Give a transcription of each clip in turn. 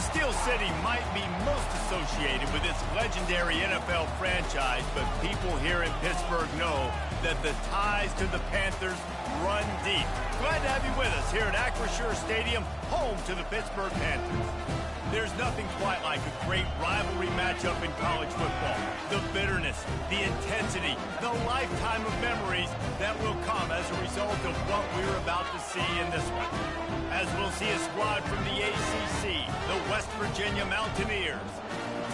Steel City might be most associated with its legendary NFL franchise, but people here in Pittsburgh know that the ties to the Panthers run deep. Glad to have you with us here at Acrisure Stadium, home to the Pittsburgh Panthers. There's nothing quite like a great rivalry matchup in college football. The bitterness, the intensity, the lifetime of memories that will come as a result of what we're about to see in this one. As we'll see a squad from the ACC, the West Virginia Mountaineers,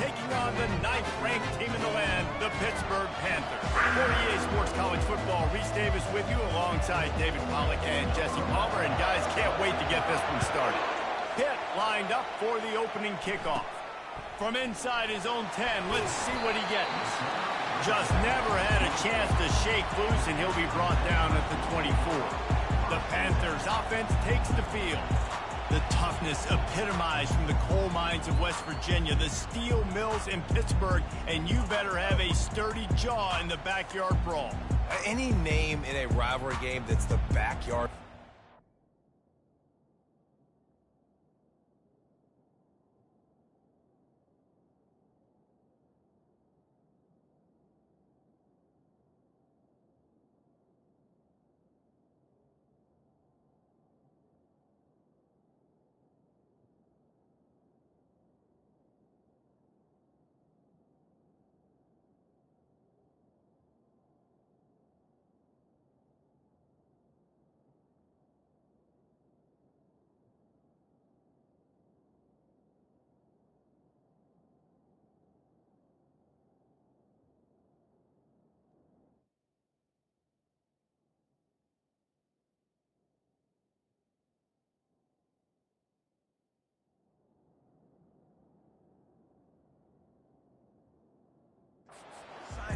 taking on the 9th-ranked team in the land, the Pittsburgh Panthers. For EA Sports College Football, Reese Davis with you alongside David Pollack and Jesse Palmer. And guys, can't wait to get this one started. Pitt lined up for the opening kickoff. From inside his own 10, let's see what he gets. Just never had a chance to shake loose, and he'll be brought down at the 24. The Panthers offense takes the field. The toughness epitomized from the coal mines of West Virginia, the steel mills in Pittsburgh, and you better have a sturdy jaw in the backyard brawl. Any name in a rivalry game that's the backyard.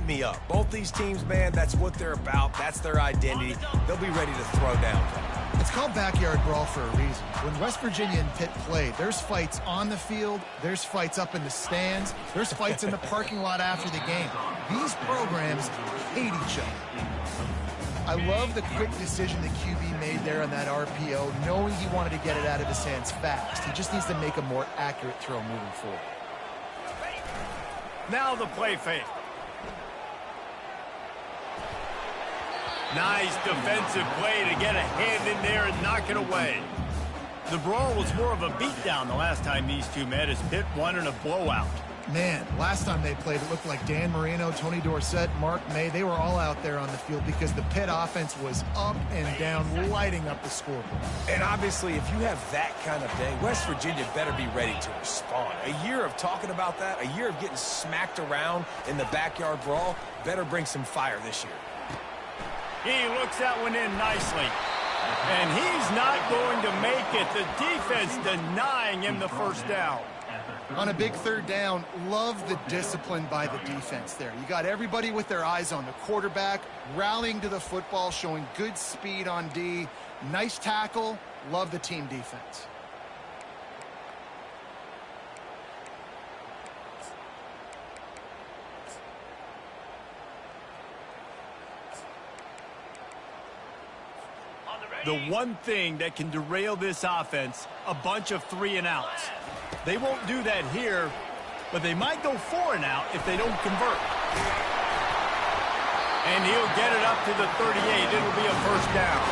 Me up. Both these teams, man, that's what they're about. That's their identity. They'll be ready to throw down. It's called backyard brawl for a reason. When West Virginia and Pitt played, there's fights on the field, there's fights up in the stands, there's fights in the parking lot after the game. These programs hate each other. I love the quick decision the QB made there on that RPO, knowing he wanted to get it out of his hands fast. He just needs to make a more accurate throw moving forward. Now the play fake. Nice defensive play to get a hand in there and knock it away. The brawl was more of a beatdown the last time these two met, as Pitt won in a blowout. Man, last time they played, it looked like Dan Marino, Tony Dorsett, Mark May, they were all out there on the field because the Pitt offense was up and down, lighting up the scoreboard. And obviously, if you have that kind of day, West Virginia better be ready to respond. A year of talking about that, a year of getting smacked around in the backyard brawl, better bring some fire this year. He looks that one in nicely. And he's not going to make it. The defense denying him the first down. On a big third down, love the discipline by the defense there. You got everybody with their eyes on the quarterback, rallying to the football, showing good speed on D. Nice tackle. Love the team defense. The one thing that can derail this offense, a bunch of 3-and-outs. They won't do that here, but they might go 4-and-out if they don't convert. And he'll get it up to the 38. It'll be a first down.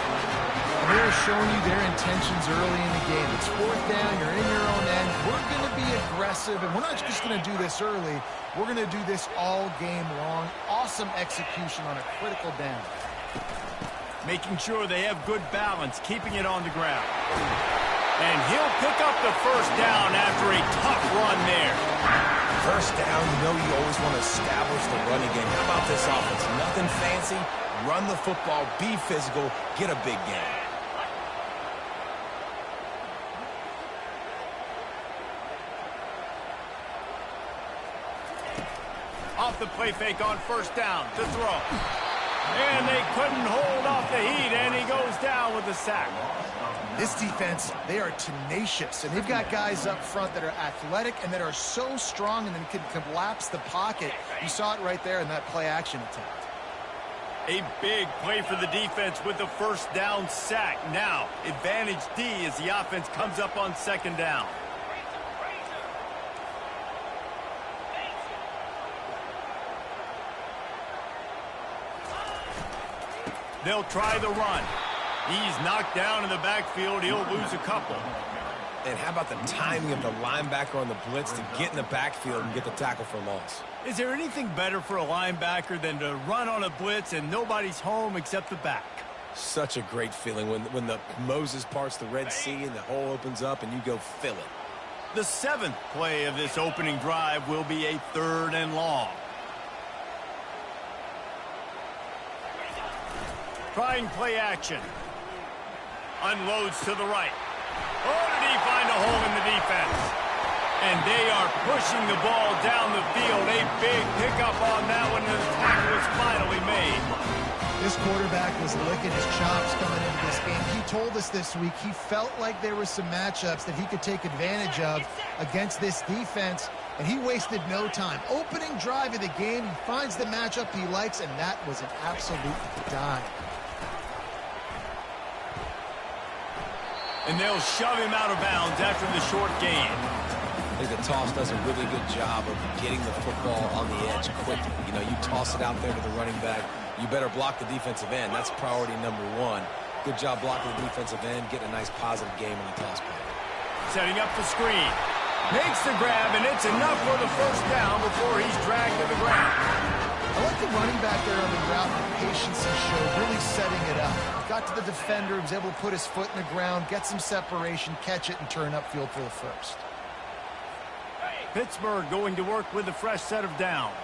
They're showing you their intentions early in the game. It's fourth down. You're in your own end. We're going to be aggressive, and we're not just going to do this early. We're going to do this all game long. Awesome execution on a critical down. Making sure they have good balance, keeping it on the ground. And he'll pick up the first down after a tough run there. First down, you know you always want to establish the running game. How about this offense? Nothing fancy. Run the football, be physical, get a big gain. Off the play fake on first down to throw. And they couldn't hold off the heat, and he goes down with the sack. This defense, they are tenacious, and they've got guys up front that are athletic and that are so strong and then can collapse the pocket. You saw it right there in that play-action attempt. A big play for the defense with the first down sack. Now, advantage D as the offense comes up on second down. They'll try the run. He's knocked down in the backfield. He'll lose a couple. And how about the timing of the linebacker on the blitz to get in the backfield and get the tackle for loss? Is there anything better for a linebacker than to run on a blitz and nobody's home except the back? Such a great feeling when the Moses parts the Red Sea and the hole opens up and you go fill it. The 7th play of this opening drive will be a 3rd and long. Trying play action. Unloads to the right. Oh, did he find a hole in the defense? And they are pushing the ball down the field. A big pickup on that one, and the tackle is finally made. This quarterback was licking his chops coming into this game. He told us this week he felt like there were some matchups that he could take advantage of against this defense, and he wasted no time. Opening drive of the game, he finds the matchup he likes, and that was an absolute dime. And they'll shove him out of bounds after the short gain. I think the toss does a really good job of getting the football on the edge quickly. You know, you toss it out there to the running back, you better block the defensive end. That's priority number 1. Good job blocking the defensive end, getting a nice positive game on the toss play. Setting up the screen. Makes the grab, and it's enough for the first down before he's dragged to the ground. I like the running back there on the route and the patience he showed, really setting it up. Got to the defender, was able to put his foot in the ground, get some separation, catch it, and turn upfield for the first. Pittsburgh going to work with a fresh set of downs.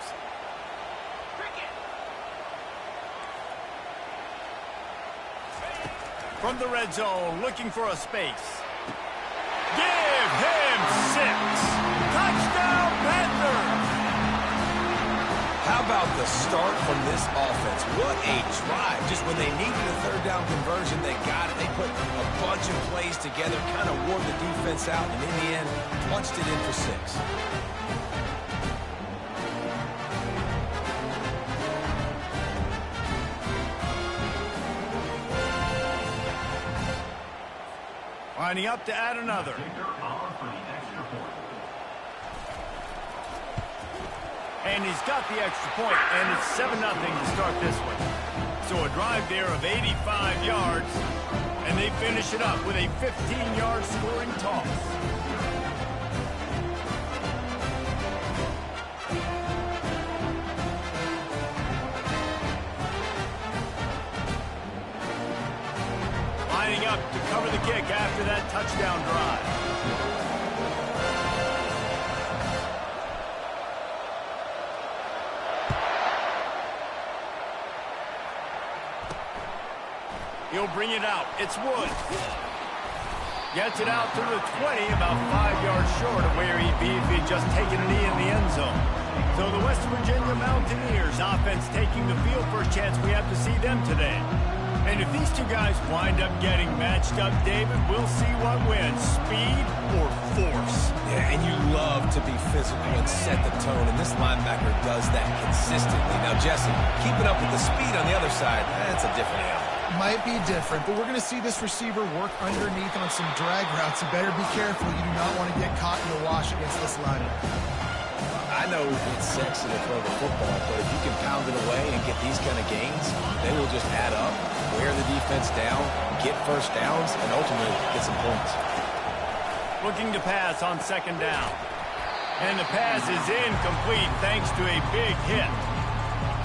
From the red zone, looking for a space. Give him 6. Touchdown, Panthers! How about the start from this offense? What a drive. Just when they needed a 3rd down conversion, they got it. They put a bunch of plays together, kind of wore the defense out, and in the end, punched it in for 6. Lining up to add another. And he's got the extra point, and it's 7-0 to start this one. So a drive there of 85 yards, and they finish it up with a 15-yard scoring toss. Lining up to cover the kick after that touchdown drive. He'll bring it out. It's Wood. Gets it out to the 20, about 5 yards short of where he'd be if he'd just taken a knee in the end zone. So the West Virginia Mountaineers offense taking the field. First chance we have to see them today. And if these two guys wind up getting matched up, David, we'll see what wins, speed or force. Yeah, and you love to be physical and set the tone, and this linebacker does that consistently. Now, Jesse, keeping up with the speed on the other side, that's a different animal. Might be different, but we're going to see this receiver work underneath on some drag routes. You better be careful. You do not want to get caught in the wash against this linebacker. I know it's sexy to throw the football, but if you can pound it away and get these kind of gains, they will just add up, wear the defense down, get first downs, and ultimately get some points. Looking to pass on 2nd down. And the pass is incomplete thanks to a big hit.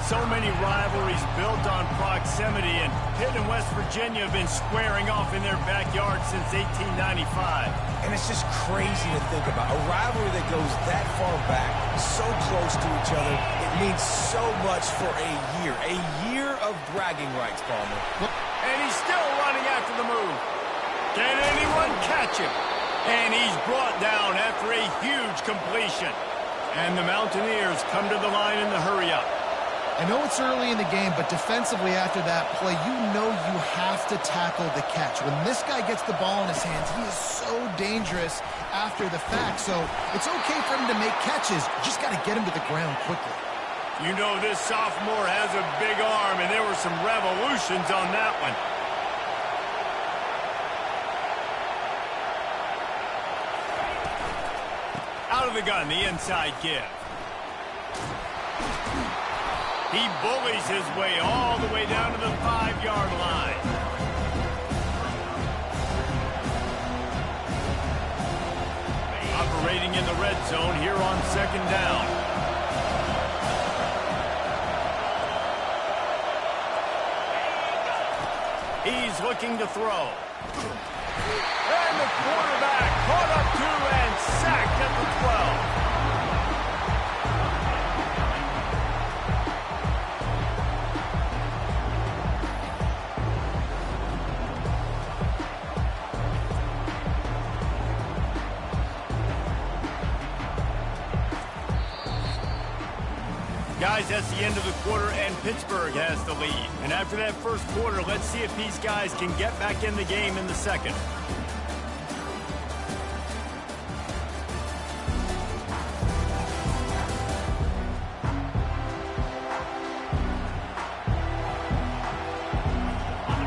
So many rivalries built on proximity, and Pitt and West Virginia have been squaring off in their backyard since 1895. And it's just crazy to think about. A rivalry that goes that far back, so close to each other, it means so much for a year of bragging rights, Palmer. And he's still running after the move. Can anyone catch him? And he's brought down after a huge completion. And the Mountaineers come to the line in the hurry-up. I know it's early in the game, but defensively after that play, you know you have to tackle the catch. When this guy gets the ball in his hands, he is so dangerous after the fact. So it's okay for him to make catches. You just got to get him to the ground quickly. You know this sophomore has a big arm, and there were some revolutions on that one. Out of the gun, the inside give. He bullies his way all the way down to the 5-yard line. Operating in the red zone here on second down. He's looking to throw. And the quarterback caught up to and sacked at the 12. Guys, that's the end of the quarter, and Pittsburgh has the lead. And after that first quarter, let's see if these guys can get back in the game in the second.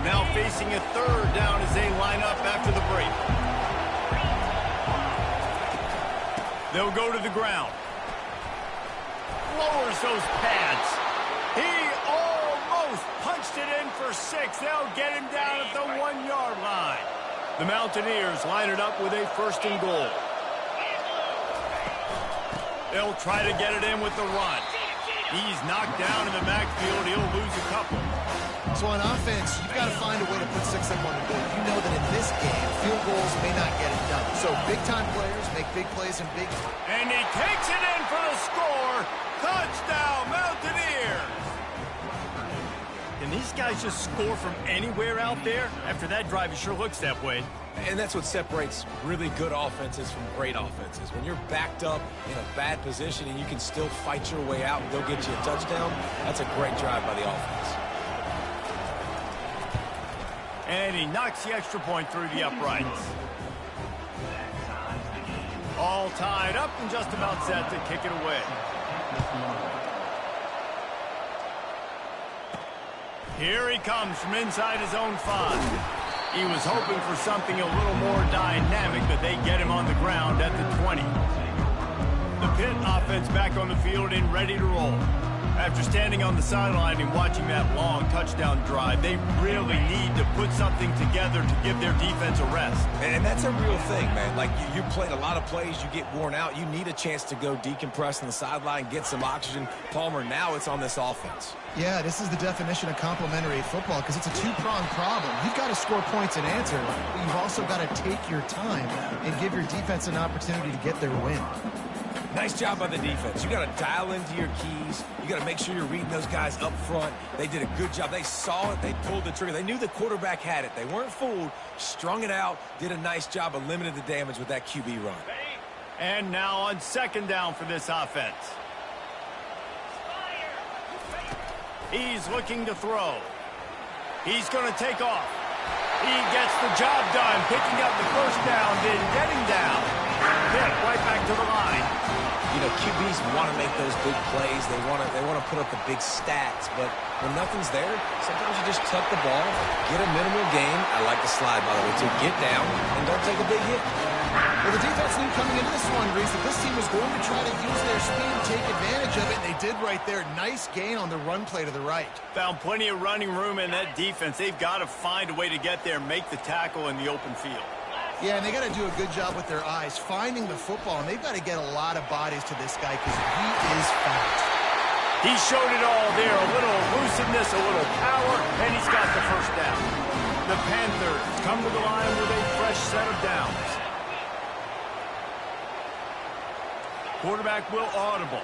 Now facing a third down as they line up after the break. They'll go to the ground. Lowers those pads. He almost punched it in for 6. They'll get him down at the 1-yard line. The Mountaineers line it up with a 1st and goal. They'll try to get it in with the run. He's knocked down in the backfield. He'll lose a couple. So on offense, you've got to find a way to put 6 up on the board. You know that in this game, field goals may not get it done. So big-time players make big plays and big... And he takes it in for the score. Touchdown, Mountaineers! Can these guys just score from anywhere out there? After that drive, it sure looks that way. And that's what separates really good offenses from great offenses. When you're backed up in a bad position and you can still fight your way out and go get you a touchdown, that's a great drive by the offense. And he knocks the extra point through the uprights. All tied up and just about set to kick it away. Here he comes from inside his own 5. He was hoping for something a little more dynamic, but they get him on the ground at the 20. The Pitt offense back on the field and ready to roll. After standing on the sideline and watching that long touchdown drive, they really need to put something together to give their defense a rest. And that's a real thing, man. Like, you played a lot of plays, you get worn out, you need a chance to go decompress on the sideline, get some oxygen. Palmer, now it's on this offense. Yeah, this is the definition of complementary football because it's a two-pronged problem. You've got to score points and answer, but you've also got to take your time and give your defense an opportunity to get their win. Nice job by the defense. You got to dial into your keys. You got to make sure you're reading those guys up front. They did a good job. They saw it. They pulled the trigger. They knew the quarterback had it. They weren't fooled. Strung it out. Did a nice job of limiting the damage with that QB run. And now on second down for this offense. He's looking to throw. He's going to take off. He gets the job done, picking up the first down, then getting down. Pitt right back to the line. You know, QBs want to make those big plays. They want to put up the big stats. But when nothing's there, sometimes you just tuck the ball, get a minimal gain. I like the slide, by the way, to get down and don't take a big hit. Well, the defense knew coming into this one, Reese, that this team was going to try to use their speed, take advantage of it, and they did right there. Nice gain on the run play to the right. Found plenty of running room in that defense. They've got to find a way to get there, make the tackle in the open field. Yeah, and they got to do a good job with their eyes, finding the football, and they've got to get a lot of bodies to this guy because he is fast. He showed it all there, a little elusiveness, a little power, and he's got the first down. The Panthers come to the line with a fresh set of downs. Quarterback will audible.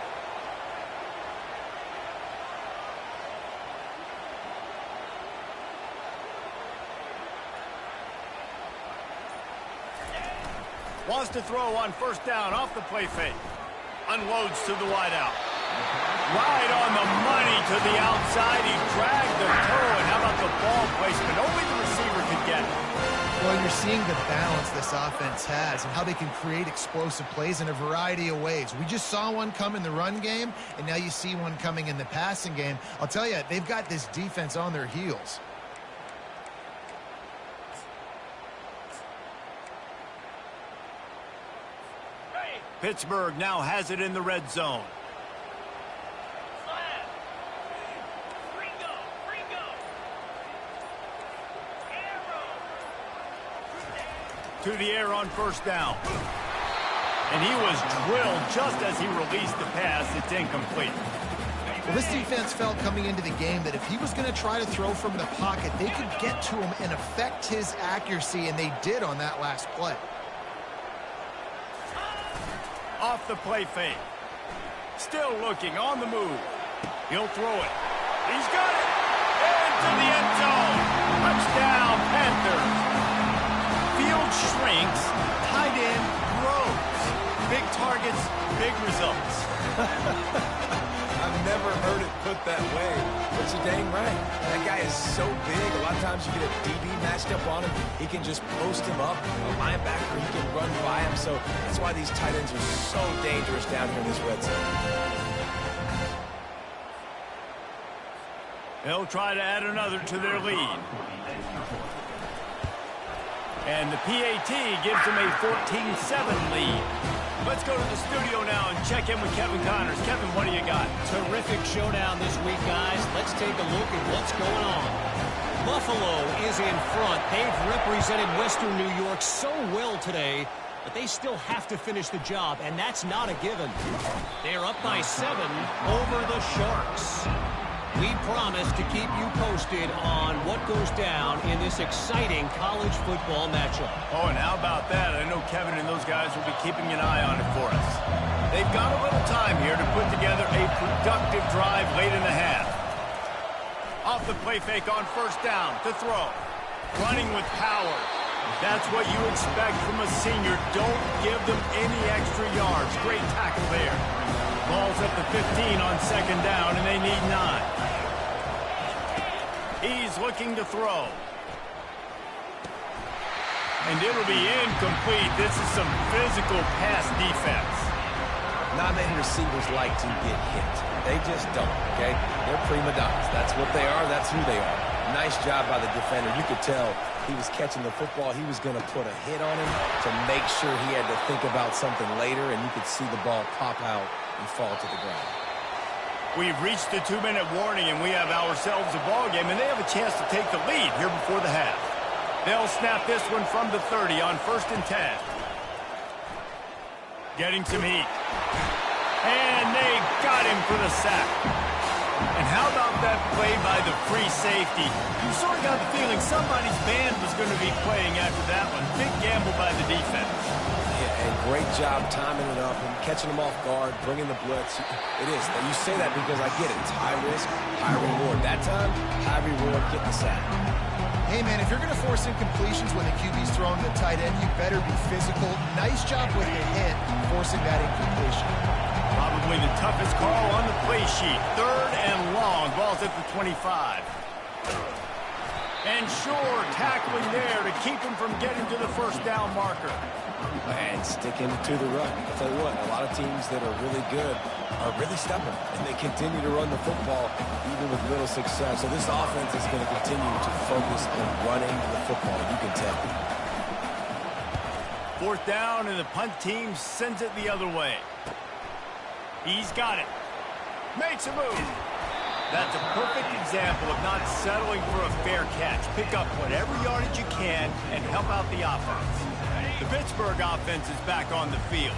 Wants to throw on first down off the play fake. Unloads to the wideout. Right on the money to the outside. He dragged the toe, and how about the ball placement? Only the receiver could get it. Well, you're seeing the balance this offense has and how they can create explosive plays in a variety of ways. We just saw one come in the run game, and now you see one coming in the passing game. I'll tell you, they've got this defense on their heels. Pittsburgh now has it in the red zone. to the air on first down. And he was drilled just as he released the pass. It's incomplete. Well, this defense felt coming into the game that if he was going to try to throw from the pocket, they could get to him and affect his accuracy, and they did on that last play. Off the play fake. Still looking on the move. He'll throw it. He's got it. Into the end zone. Touchdown, Panthers. Field shrinks. Tight end grows. Big targets, big results. I've never heard it put that way, but you're dang right. That guy is so big. A lot of times you get a DB matched up on him. He can just post him up. A linebacker, he can run by him. So that's why these tight ends are so dangerous down here in this red zone. They'll try to add another to their lead. And the PAT gives them a 14-7 lead. Let's go to the studio now and check in with Kevin Connors. Kevin, what do you got? Terrific showdown this week, guys. Let's take a look at what's going on. Buffalo is in front. They've represented Western New York so well today, but they still have to finish the job, and that's not a given. They're up by 7 over the Sharks. We promise to keep you posted on what goes down in this exciting college football matchup. Oh, and how about that? I know Kevin and those guys will be keeping an eye on it for us. They've got a little time here to put together a productive drive late in the half. Off the play fake on first down to throw. Running with power. That's what you expect from a senior. Don't give them any extra yards. Great tackle there. Ball's at the 15 on second down, and they need 9. He's looking to throw. And it'll be incomplete. This is some physical pass defense. Non-man receivers like to get hit. They just don't, okay? They're prima donnas. That's what they are. That's who they are. Nice job by the defender. You could tell he was catching the football. He was going to put a hit on him to make sure he had to think about something later, and you could see the ball pop out and fall to the ground. We've reached the 2-minute warning, and we have ourselves a ball game, and they have a chance to take the lead here before the half. They'll snap this one from the 30 on 1st and 10. Getting some heat. And they got him for the sack. And how about that play by the free safety? You sort of got the feeling somebody's band was going to be playing after that one. Big gamble by the defense. Yeah, and great job timing it up and catching them off guard, bringing the blitz. It is. You say that because I get it. It's high risk, high reward. That time, high reward, get the sack. Hey, man, if you're going to force incompletions when the QB's throwing the tight end, you better be physical. Nice job with the hit, forcing that incompletion. Probably the toughest call on the play sheet. 3rd and long. Ball's at the 25. And sure, tackling there to keep him from getting to the first down marker. And sticking to the run. I'll tell you what, a lot of teams that are really good are really stubborn, and they continue to run the football even with little success. So this offense is going to continue to focus on running the football. You can tell. 4th down, and the punt team sends it the other way. He's got it. Makes a move. That's a perfect example of not settling for a fair catch. Pick up whatever yardage you can and help out the offense. The Pittsburgh offense is back on the field.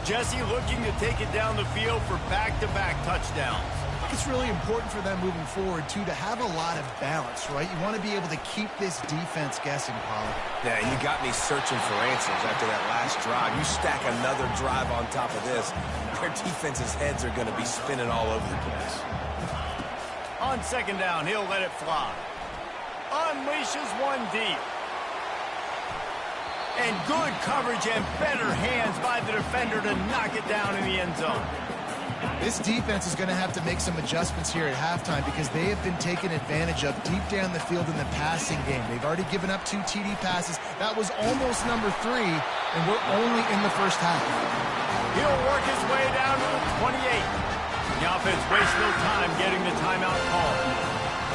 Jesse looking to take it down the field for back-to-back touchdowns. It's really important for them moving forward, too, to have a lot of balance, right? You want to be able to keep this defense guessing, Pollard. Yeah, and you got me searching for answers after that last drive. You stack another drive on top of this, their defense's heads are going to be spinning all over the place. On second down, he'll let it fly. Unleashes one deep. And good coverage and better hands by the defender to knock it down in the end zone. This defense is going to have to make some adjustments here at halftime because they have been taken advantage of deep down the field in the passing game. They've already given up 2 TD passes. That was almost number 3, and we're only in the first half. He'll work his way down to the 28. The offense wastes no time getting the timeout call.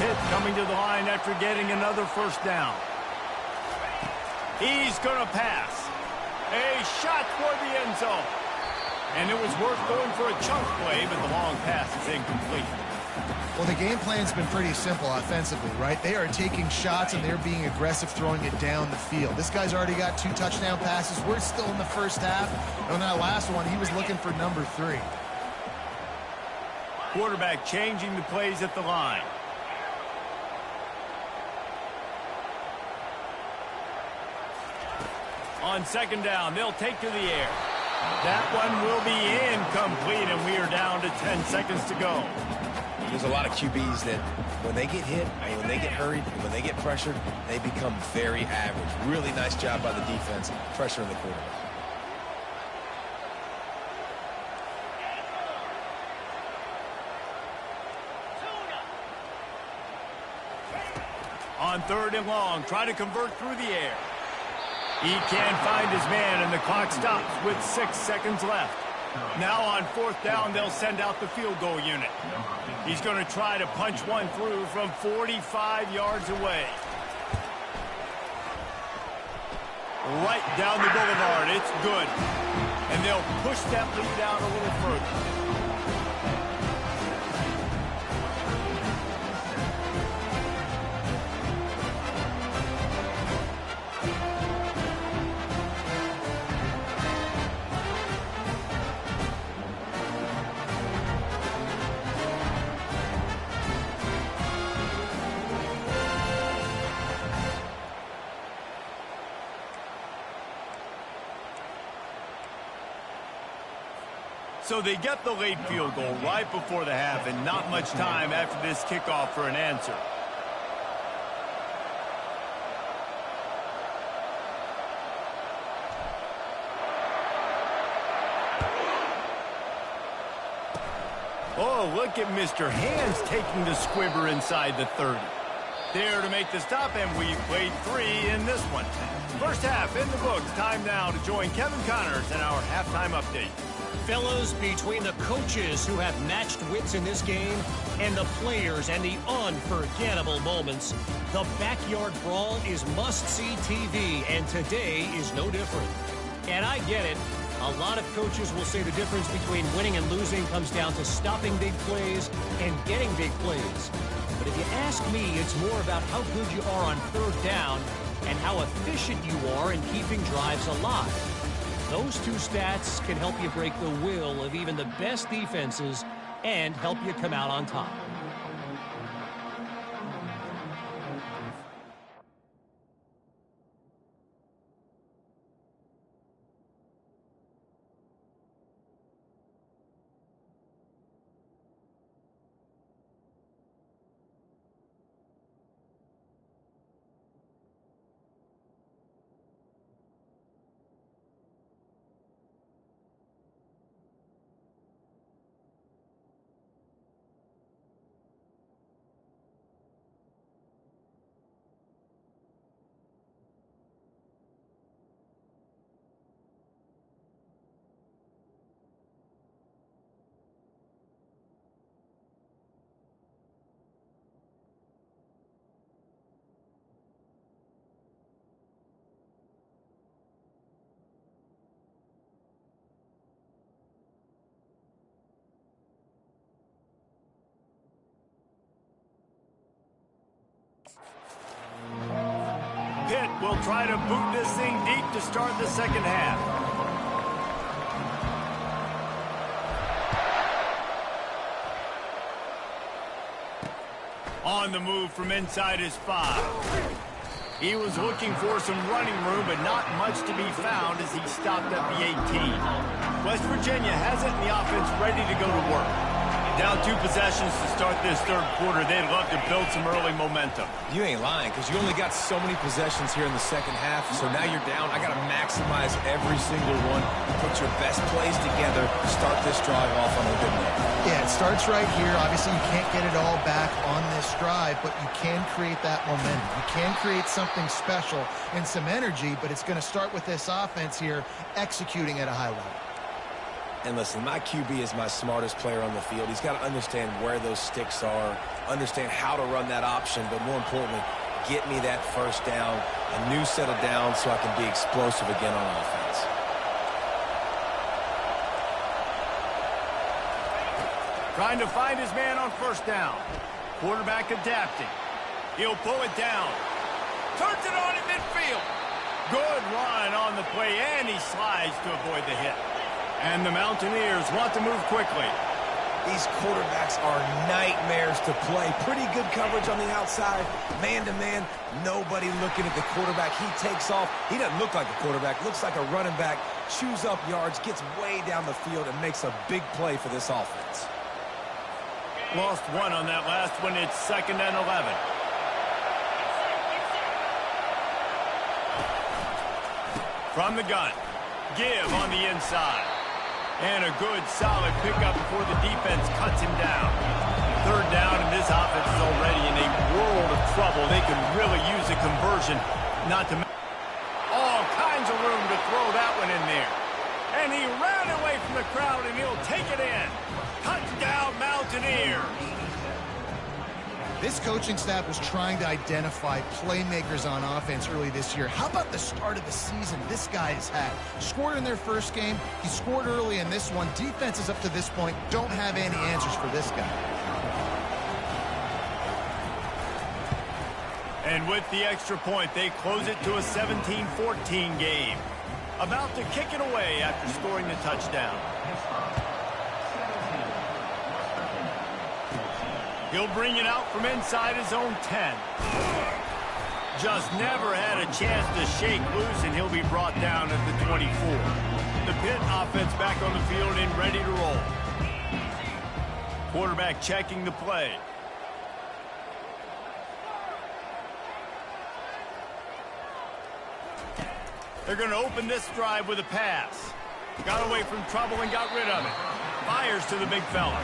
Pitt coming to the line after getting another first down. He's going to pass. A shot toward the end zone. And it was worth going for a chunk play, but the long pass is incomplete. Well, the game plan's been pretty simple offensively, right? They are taking shots and they're being aggressive throwing it down the field. This guy's already got 2 touchdown passes. We're still in the first half. And on that last one, he was looking for number 3. Quarterback changing the plays at the line. On second down, they'll take to the air. That one will be incomplete, and we are down to 10 seconds to go. There's a lot of QBs that when they get hit, and when they get hurried, and when they get pressured, they become very average. Really nice job by the defense pressuring the quarterback. On third and long, try to convert through the air. He can't find his man, and the clock stops with 6 seconds left. Now on fourth down, they'll send out the field goal unit. He's going to try to punch one through from 45 yards away. Right down the boulevard. It's good. And they'll push that lead out a little further. So they get the late field goal right before the half, and not much time after this kickoff for an answer. Oh, look at Mr. Hands taking the squibber inside the 30. There to make the stop, and we played 3 in this one. First half in the books. Time now to join Kevin Connors in our halftime update. Fellas, between the coaches who have matched wits in this game and the players and the unforgettable moments, the backyard brawl is must-see TV, and today is no different. And I get it. A lot of coaches will say the difference between winning and losing comes down to stopping big plays and getting big plays. But if you ask me, it's more about how good you are on third down and how efficient you are in keeping drives alive. Those 2 stats can help you break the will of even the best defenses and help you come out on top. Pitt will try to boot this thing deep to start the second half. On the move from inside his 5. He was looking for some running room, but not much to be found as he stopped at the 18. West Virginia has it in the offense ready to go to work. Down 2 possessions to start this third quarter. They'd love to build some early momentum. You ain't lying, because you only got so many possessions here in the second half, so now you're down. I got to maximize every single one. Put your best plays together. Start this drive off on a good note. Yeah, it starts right here. Obviously, you can't get it all back on this drive, but you can create that momentum. You can create something special and some energy, but it's going to start with this offense here executing at a high level. And listen, my QB is my smartest player on the field. He's got to understand where those sticks are, understand how to run that option, but more importantly, get me that first down, a new set of downs so I can be explosive again on offense. Trying to find his man on first down. Quarterback adapting. He'll pull it down. Turns it on in midfield. Good run on the play, and he slides to avoid the hit. And the Mountaineers want to move quickly. These quarterbacks are nightmares to play. Pretty good coverage on the outside. Man-to-man, nobody looking at the quarterback. He takes off. He doesn't look like a quarterback. Looks like a running back. Chews up yards, gets way down the field, and makes a big play for this offense. Lost one on that last one. It's 2nd and 11. From the gun. Give on the inside. And a good, solid pickup before the defense cuts him down. 3rd down, and this offense is already in a world of trouble. They could really use a conversion, not to all kinds of room to throw that one in there. And he ran away from the crowd, and he'll take it in. Touchdown, Mountaineers. This coaching staff was trying to identify playmakers on offense early this year. How about the start of the season this guy has had? Scored in their first game. He scored early in this one. Defenses up to this point don't have any answers for this guy. And with the extra point, they close it to a 17-14 game. About to kick it away after scoring the touchdown. He'll bring it out from inside his own 10. Just never had a chance to shake loose, and he'll be brought down at the 24. The Pitt offense back on the field and ready to roll. Quarterback checking the play. They're going to open this drive with a pass. Got away from trouble and got rid of it. Fires to the big fella.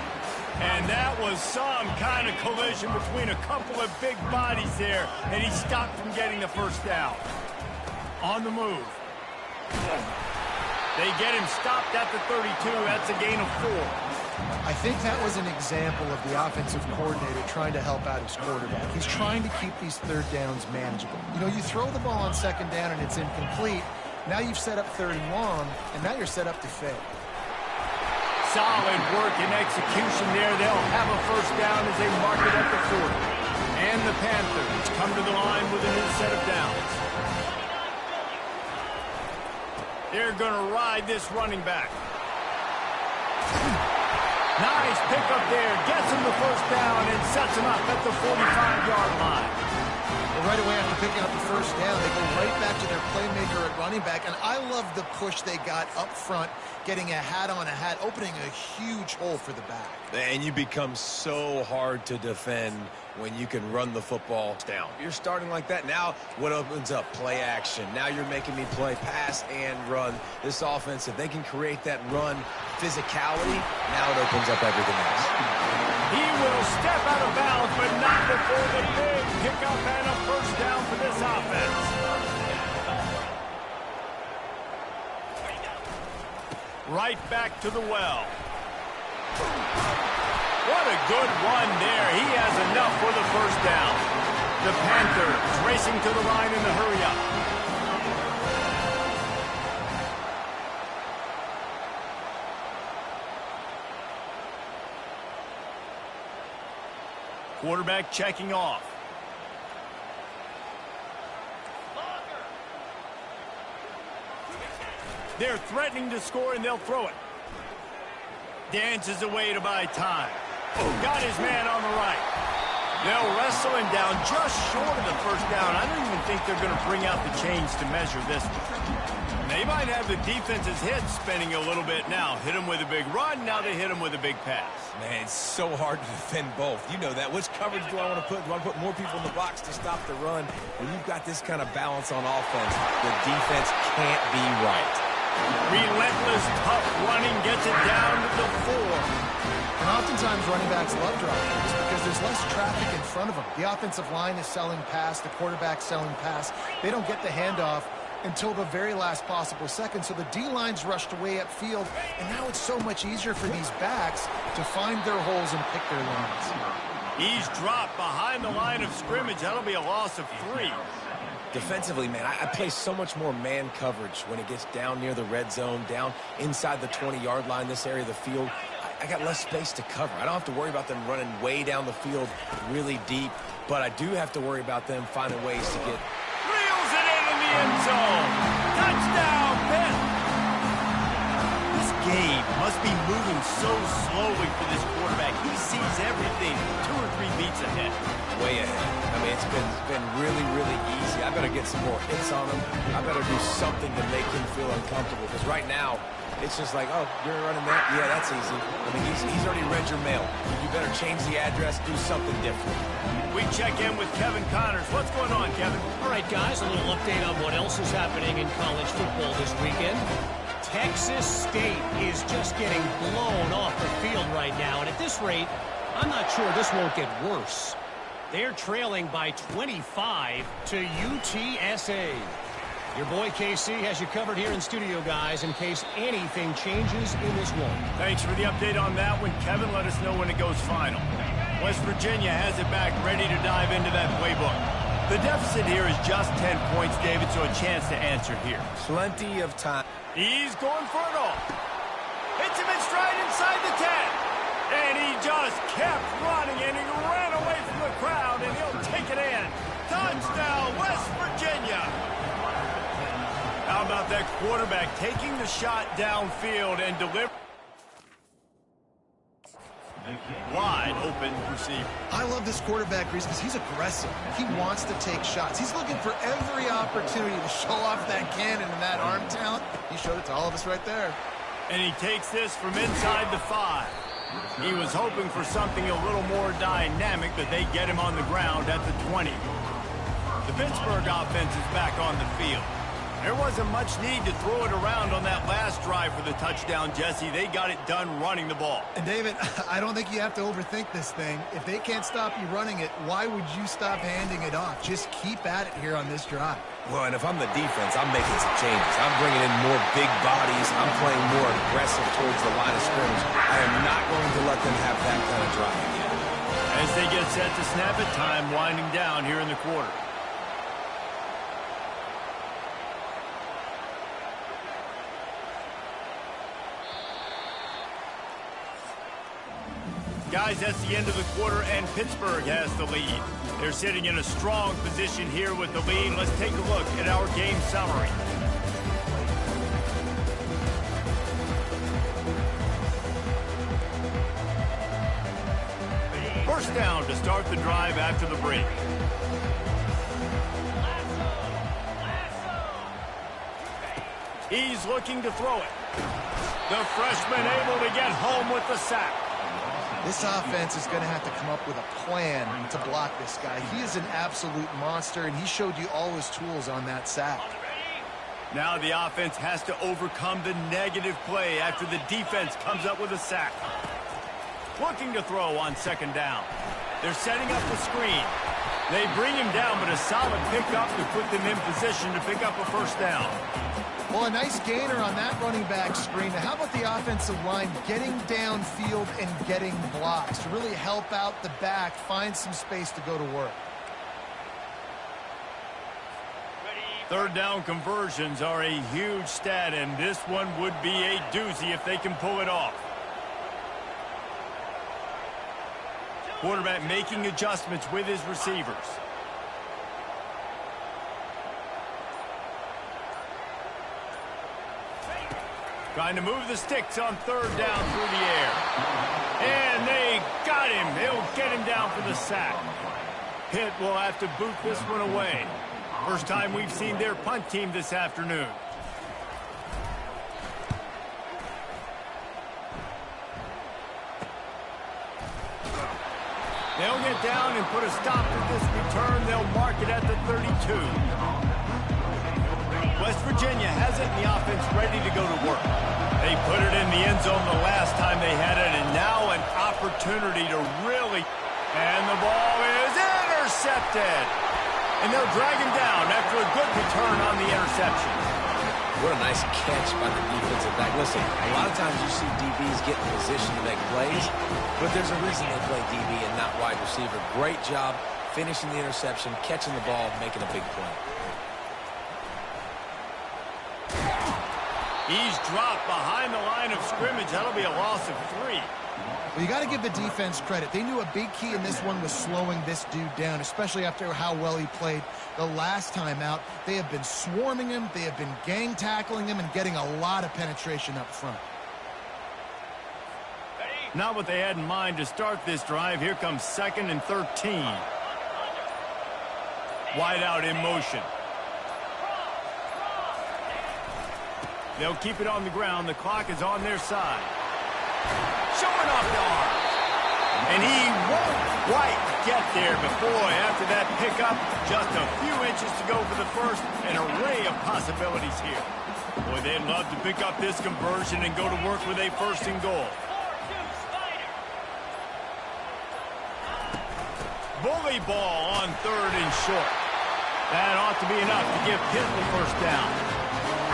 And that was some kind of collision between a couple of big bodies there, and he stopped from getting the first down. On the move. They get him stopped at the 32. That's a gain of 4. I think that was an example of the offensive coordinator trying to help out his quarterback. He's trying to keep these 3rd downs manageable. You know, you throw the ball on 2nd down and it's incomplete. Now you've set up 3rd and long, and now you're set up to fail. Solid work and execution there. They'll have a first down as they mark it at the 40. And the Panthers come to the line with a new set of downs. They're going to ride this running back. Nice pickup there. Gets him the first down and sets him up at the 45-yard line. Well, right away after picking up the first down, they go right back to their playmaker at running back. And I love the push they got up front, getting a hat on a hat, opening a huge hole for the back. And you become so hard to defend when you can run the football down. You're starting like that. Now what opens up? Play action. Now you're making me play pass and run. This offense, if they can create that run physicality, now it opens up everything else. He will step out of bounds, but not before the big pickup and a first down for this offense. Right back to the well. What a good run there. He has enough for the first down. The Panthers racing to the line in the hurry-up. Quarterback checking off. They're threatening to score, and they'll throw it. Dances away to buy time. Got his man on the right. They'll wrestle him down just short of the first down. I don't even think they're going to bring out the chains to measure this one. They might have the defense's head spinning a little bit now. Hit him with a big run. Now they hit him with a big pass. Man, it's so hard to defend both. You know that. Which coverage do I want to put? Do I want to put more people in the box to stop the run? When you've got this kind of balance on offense, the defense can't be right. Relentless, tough running gets it down to the 4. And oftentimes running backs love dropping this because there's less traffic in front of them. The offensive line is selling pass, the quarterback selling pass. They don't get the handoff until the very last possible second. So the D-line's rushed away upfield, and now it's so much easier for these backs to find their holes and pick their lines. He's dropped behind the line of scrimmage. That'll be a loss of 3. Defensively, man, I play so much more man coverage when it gets down near the red zone, down inside the 20-yard line, this area of the field. I got less space to cover. I don't have to worry about them running way down the field really deep, but I do have to worry about them finding ways to get... Reels it in the end zone. Touchdown, Pitt. This game must be moving so slowly for this quarterback. He sees everything 2 or 3 beats ahead. Way ahead. I mean, it's been really, really easy. I better get some more hits on him. I better do something to make him feel uncomfortable, because right now, it's just like, oh, you're running that? Yeah, that's easy. I mean, he's already read your mail. You better change the address, do something different. We check in with Kevin Connors. What's going on, Kevin? All right, guys, a little update on what else is happening in college football this weekend. Texas State is just getting blown off the field right now, and at this rate, I'm not sure this won't get worse. They're trailing by 25 to UTSA. Your boy KC has you covered here in studio, guys, in case anything changes in this one. Thanks for the update on that one, Kevin. Let us know when it goes final. West Virginia has it back, ready to dive into that playbook. The deficit here is just 10 points, David, so a chance to answer here. Plenty of time. He's going for it all. Hits him in stride inside the 10. And he just kept running, and he ran away from the crowd, and he'll take it in. Touchdown, West Virginia. How about that quarterback taking the shot downfield and delivering? Wide open receiver. I love this quarterback, Reese, because he's aggressive. He wants to take shots. He's looking for every opportunity to show off that cannon and that arm talent. He showed it to all of us right there. And he takes this from inside the 5. He was hoping for something a little more dynamic, but they get him on the ground at the 20. The Pittsburgh offense is back on the field. There wasn't much need to throw it around on that last drive for the touchdown, Jesse. They got it done running the ball. And, David, I don't think you have to overthink this thing. If they can't stop you running it, why would you stop handing it off? Just keep at it here on this drive. Well, and if I'm the defense, I'm making some changes. I'm bringing in more big bodies. I'm playing more aggressive towards the line of scrimmage. I am not going to let them have that kind of drive again. As they get set to snap it, time winding down here in the quarter. Guys, that's the end of the quarter, and Pittsburgh has the lead. They're sitting in a strong position here with the lead. Let's take a look at our game summary. First down to start the drive after the break. He's looking to throw it. The freshman able to get home with the sack. This offense is going to have to come up with a plan to block this guy. He is an absolute monster, and he showed you all his tools on that sack. Now the offense has to overcome the negative play after the defense comes up with a sack. Looking to throw on second down. They're setting up the screen. They bring him down, but a solid pickup to put them in position to pick up a first down. Well, a nice gainer on that running back screen. Now, how about the offensive line getting downfield and getting blocks to really help out the back, find some space to go to work? Third down conversions are a huge stat, and this one would be a doozy if they can pull it off. Quarterback making adjustments with his receivers. Trying to move the sticks on third down through the air. And they got him. They'll get him down for the sack. Pitt will have to boot this one away. First time we've seen their punt team this afternoon. They'll get down and put a stop to this return. They'll mark it at the 32. West Virginia has it in the offense ready to go to work. They put it in the end zone the last time they had it, and now an opportunity to really... And the ball is intercepted. And they'll drag him down after a good return on the interception. What a nice catch by the defensive back. Listen, a lot of times you see DBs get in position to make plays, but there's a reason they play DB and not wide receiver. Great job finishing the interception, catching the ball, making a big play. He's dropped behind the line of scrimmage. That'll be a loss of 3. Well, you got to give the defense credit. They knew a big key in this one was slowing this dude down, especially after how well he played the last time out. They have been swarming him. They have been gang tackling him and getting a lot of penetration up front. Not what they had in mind to start this drive. Here comes 2nd and 13. Wide out in motion. They'll keep it on the ground. The clock is on their side. Showing off the arm. And he won't quite get there. But boy, after that pickup, just a few inches to go for the first. An array of possibilities here. Boy, they'd love to pick up this conversion and go to work with a 1st and goal. Bully ball on 3rd and short. That ought to be enough to give Pitt the 1st down.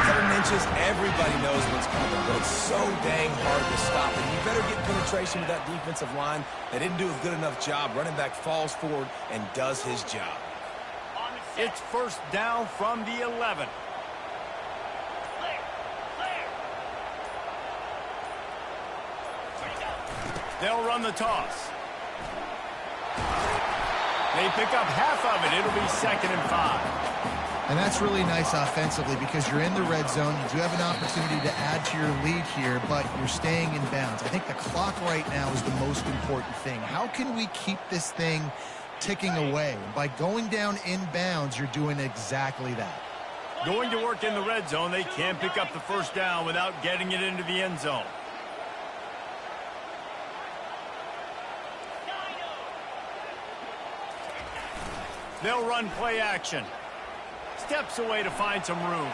7 inches, everybody knows what's coming, but it's so dang hard to stop. And you better get penetration with that defensive line. They didn't do a good enough job. Running back falls forward and does his job. It's 1st down from the 11. They'll run the toss. They pick up half of it. It'll be 2nd and 5. And that's really nice offensively because you're in the red zone. You do have an opportunity to add to your lead here, but you're staying in bounds. I think the clock right now is the most important thing. How can we keep this thing ticking away? By going down in bounds, you're doing exactly that. Going to work in the red zone. They can't pick up the 1st down without getting it into the end zone. They'll run play action. Steps away to find some room.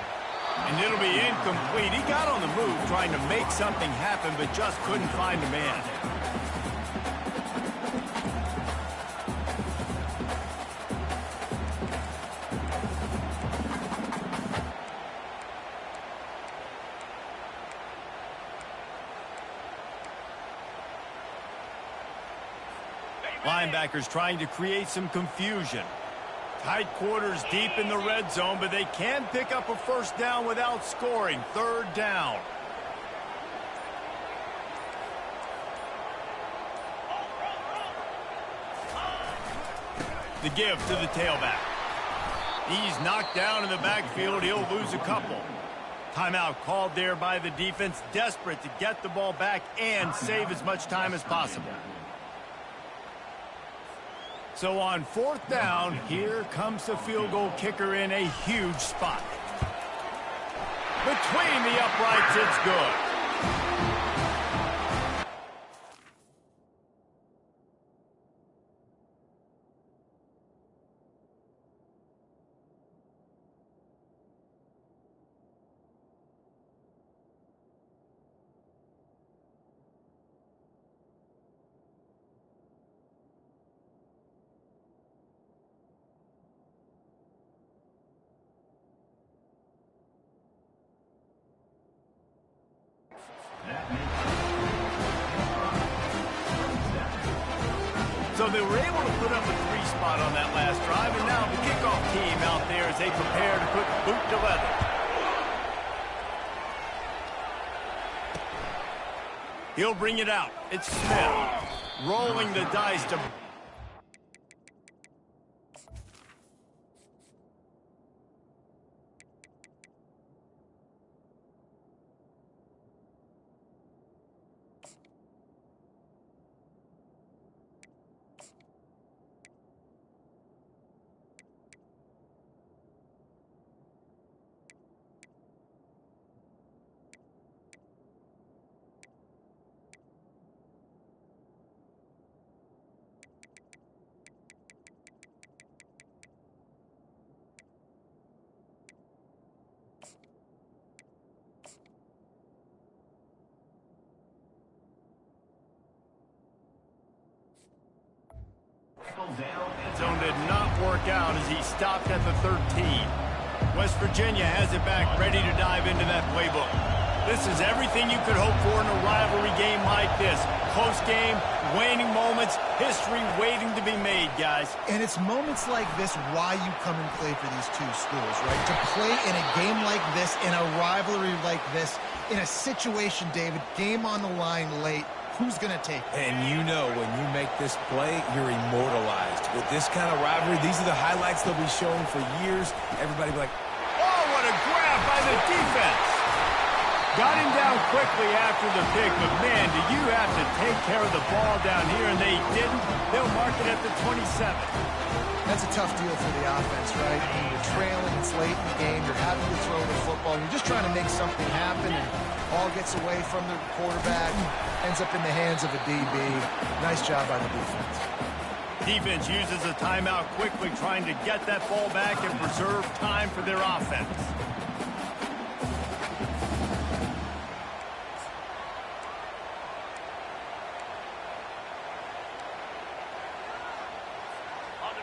And it'll be incomplete. He got on the move trying to make something happen, but just couldn't find a man. Linebackers trying to create some confusion. Tight quarters deep in the red zone, but they can pick up a 1st down without scoring. 3rd down. The give to the tailback. He's knocked down in the backfield. He'll lose a couple. Timeout called there by the defense, desperate to get the ball back and save as much time as possible. So on 4th down, here comes the field goal kicker in a huge spot. Between the uprights, it's good. So they were able to put up a 3 spot on that last drive, and now the kickoff team out there as they prepare to put boot to leather. He'll bring it out. It's Smith rolling the dice to... Zone did not work out as he stopped at the 13. West Virginia has it back, ready to dive into that playbook. This is everything you could hope for in a rivalry game like this. Close game, waning moments, history waiting to be made, guys. And it's moments like this why you come and play for these two schools, right? To play in a game like this, in a rivalry like this, in a situation, David, game on the line late, who's going to take it? And you know when you make this play, you're immortalized. With this kind of rivalry, these are the highlights they'll be showing for years. Everybody will be like, oh, what a grab by the defense. Got him down quickly after the pick, but man, do you have to take care of the ball down here, and they didn't. They'll mark it at the 27. That's a tough deal for the offense, right? I mean, you're trailing, it's late in the game, you're having to throw the football, you're just trying to make something happen, and ball gets away from the quarterback, ends up in the hands of a DB. Nice job by the defense. Defense uses a timeout quickly, trying to get that ball back and preserve time for their offense.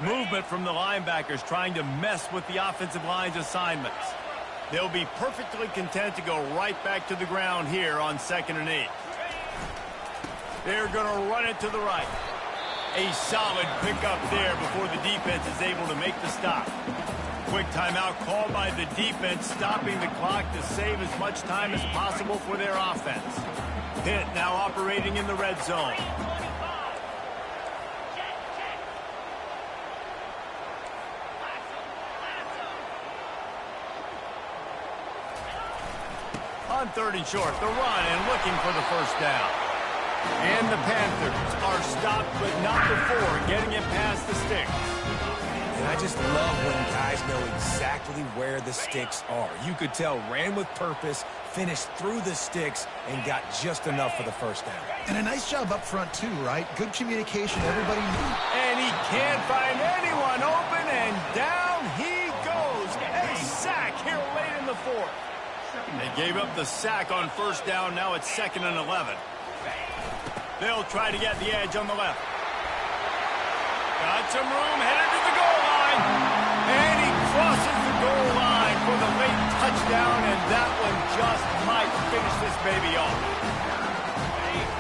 Movement from the linebackers trying to mess with the offensive line's assignments. They'll be perfectly content to go right back to the ground here on 2nd and 8. They're going to run it to the right. A solid pickup there before the defense is able to make the stop. Quick timeout called by the defense, stopping the clock to save as much time as possible for their offense. Pitt now operating in the red zone. On 3rd and short, the run and looking for the first down. And the Panthers are stopped, but not before getting it past the sticks. and I just love when guys know exactly where the sticks are. You could tell ran with purpose, finished through the sticks, and got just enough for the first down. And a nice job up front, too, right? Good communication, everybody knew. And he can't find anyone open, and down he goes. A sack here late in the fourth. They gave up the sack on first down. Now it's 2nd and 11. They'll try to get the edge on the left. Got some room, headed to the goal line. And he crosses the goal line for the late touchdown, and that one just might finish this baby off.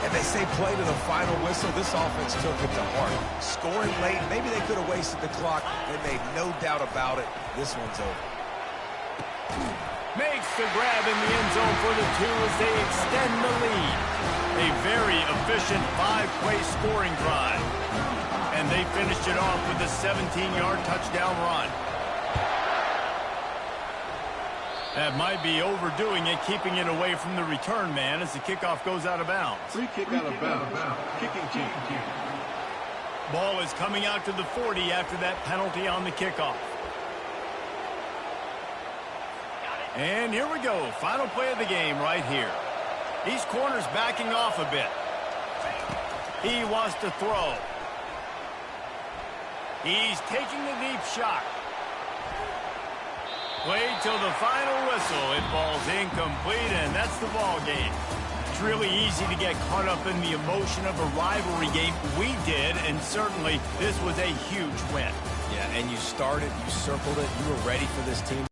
And they say play to the final whistle. This offense took it to heart. Scoring late, maybe they could have wasted the clock. They made no doubt about it. This one's over. Makes the grab in the end zone for the two as they extend the lead. A very efficient 5-play scoring drive. And they finished it off with a 17-yard touchdown run. That might be overdoing it, keeping it away from the return man as the kickoff goes out of bounds. Free kick out of bounds. Kicking team. Ball is coming out to the 40 after that penalty on the kickoff. And here we go. Final play of the game right here. These corners backing off a bit. He wants to throw. He's taking the deep shot. Played till the final whistle. It falls incomplete, and that's the ball game. It's really easy to get caught up in the emotion of a rivalry game. We did, and certainly this was a huge win. Yeah, and you started, you circled it, you were ready for this team.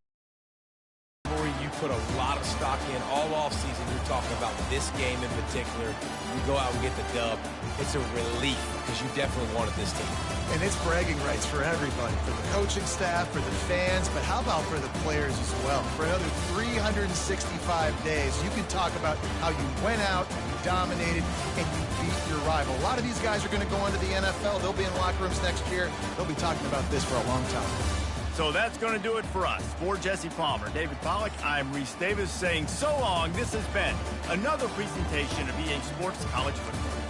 You put a lot of stock in all offseason. You're talking about this game in particular. You go out and get the dub. It's a relief because you definitely wanted this team. And it's bragging rights for everybody, for the coaching staff, for the fans, but how about for the players as well? For another 365 days, you can talk about how you went out, you dominated, and you beat your rival. A lot of these guys are going to go into the NFL. They'll be in locker rooms next year. They'll be talking about this for a long time. So that's going to do it for us. For Jesse Palmer, David Pollack, I'm Reese Davis saying so long. This has been another presentation of EA Sports College Football.